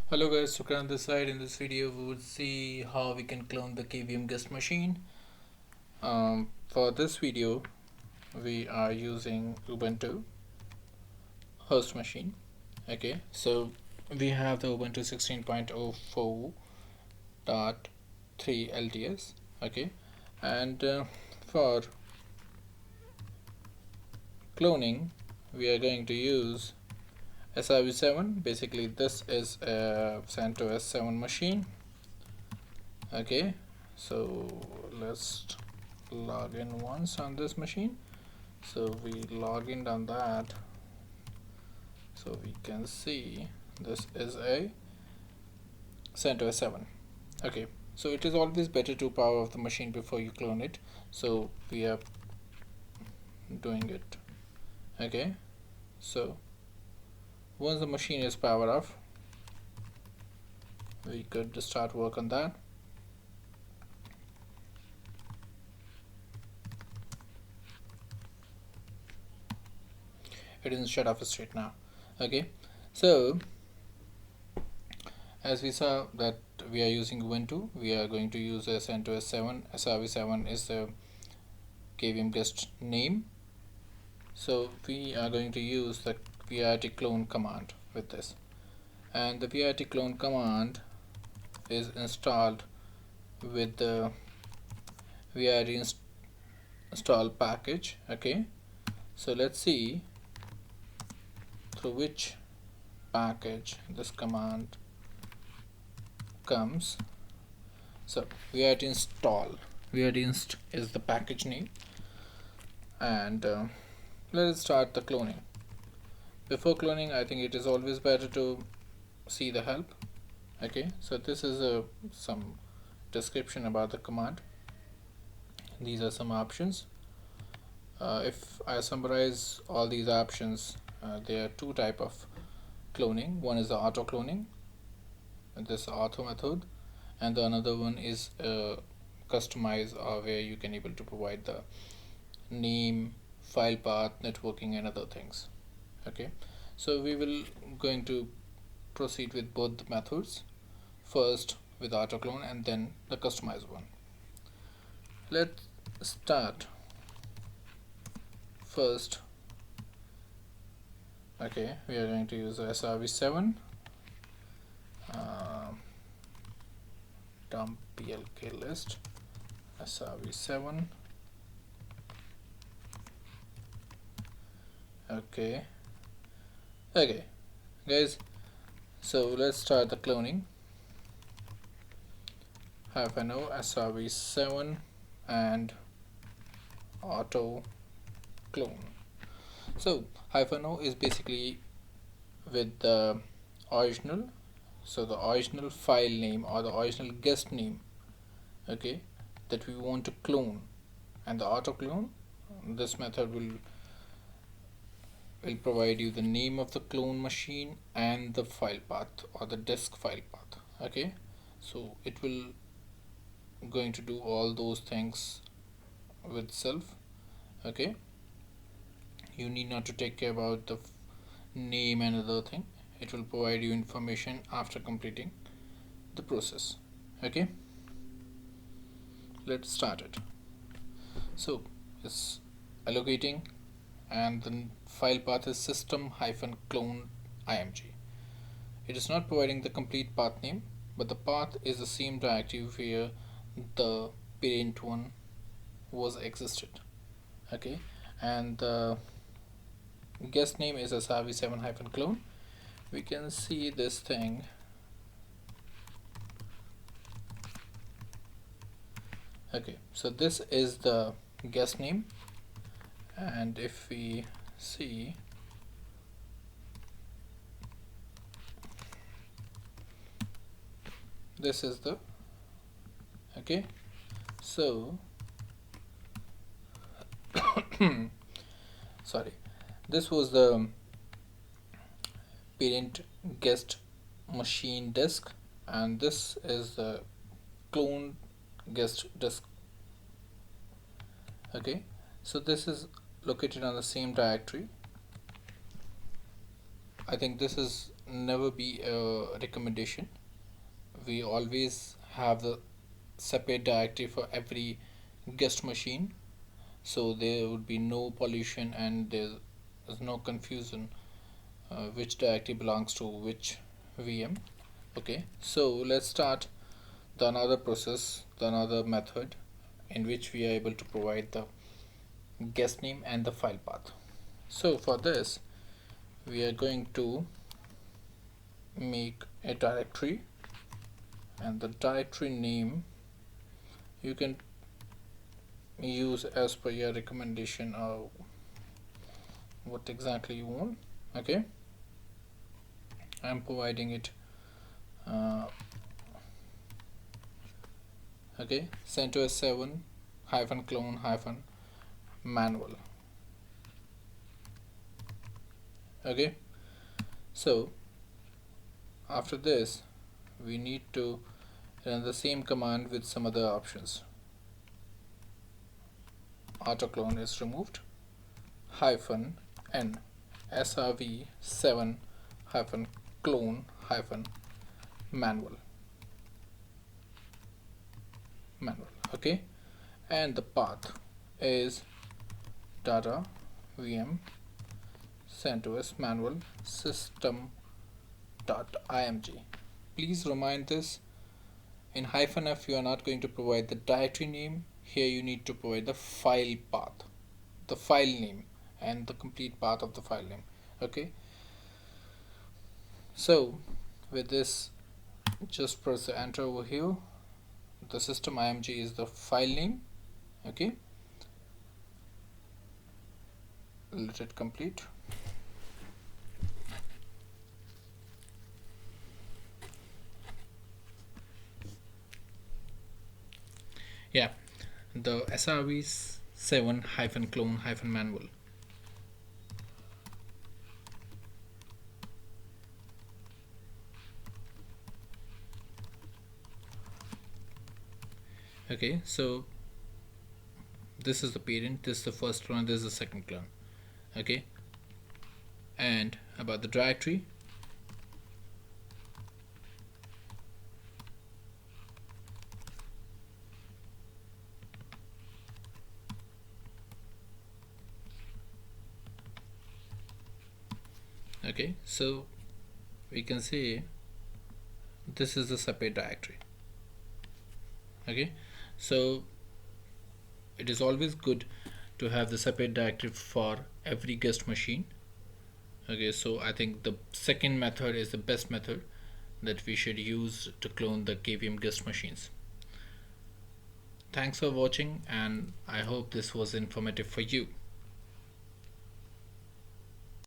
Hello guys, Sukran on this side. In this video we would see how we can clone the KVM guest machine. For this video we are using Ubuntu host machine. Okay, so we have the Ubuntu 16.04.3 LTS. Okay, and for cloning we are going to use SRV7. Basically this is a CentOS 7 machine. Okay, so let's log in once on this machine. So we log in on that, so we can see this is a CentOS 7. Okay, so it is always better to power off the machine before you clone it, so we are doing it. Okay, so once the machine is powered off, we could start work on that. It isn't shut off straight now. Okay, so as we saw that we are using Ubuntu, we are going to use CentOS 7. SRV7 is the KVM guest name, so we are going to use the VIT clone command with this, and the VIT clone command is installed with the VIT install package. Okay, so let's see through which package this command comes. So VIT install, VIT inst is the package name, and let us start the cloning. Before cloning, I think it is always better to see the help. Okay, so this is some description about the command. These are some options. If I summarize all these options, there are two type of cloning. One is the auto cloning, this auto method, and the another one is customize, where you can able to provide the name, file path, networking, and other things. Okay, so we will going to proceed with both the methods, first with auto clone and then the customized one. Let's start first. Okay, we are going to use SRV7 dump plk list SRV7. Okay, guys, so let's start the cloning. -o SRV7 and auto clone. So -o is basically with the original, so the original file name or the original guest name, okay, that we want to clone, and the auto clone, this method will provide you the name of the clone machine and the file path or the disk file path. Okay, so it will going to do all those things with self. Okay, you need not to take care about the name and other thing. It will provide you information after completing the process. Okay, let's start it. So it's allocating, and the file path is system-clone img. It is not providing the complete path name, but the path is the same directory where the parent one was existed. Okay, and the guest name is SRV7-clone. We can see this thing. Okay, so this is the guest name, and if we see, this is the, okay, so sorry, this was the parent guest machine disk, and this is the clone guest disk. Okay, so this is located on the same directory. I think this is never be a recommendation. We always have the separate directory for every guest machine, so there would be no pollution and there's no confusion which directory belongs to which VM. Okay, so let's start the another process, the another method in which we are able to provide the guest name and the file path. So for this we are going to make a directory, and the directory name you can use as per your recommendation or what exactly you want. Okay, I'm providing it okay, CentOS 7 hyphen clone hyphen manual. Okay, so after this we need to run the same command with some other options. Autoclone is removed, hyphen n srv7 hyphen clone hyphen manual. Okay, and the path is data vm CentOS manual system.img. Please remind this, in -f you are not going to provide the directory name. Here you need to provide the file path, the file name, and the complete path of the file name. Okay, so with this, just press the enter over here. The system img is the file name. Okay, let it complete. Yeah, the srv7 hyphen clone hyphen manual. Okay, so this is the parent, this is the first clone, this is the second clone. Okay, and about the directory, okay, so we can see this is the separate directory. Okay, so it is always good to have the separate directory for every guest machine. Okay, so I think the second method is the best method that we should use to clone the KVM guest machines. Thanks for watching, and I hope this was informative for you.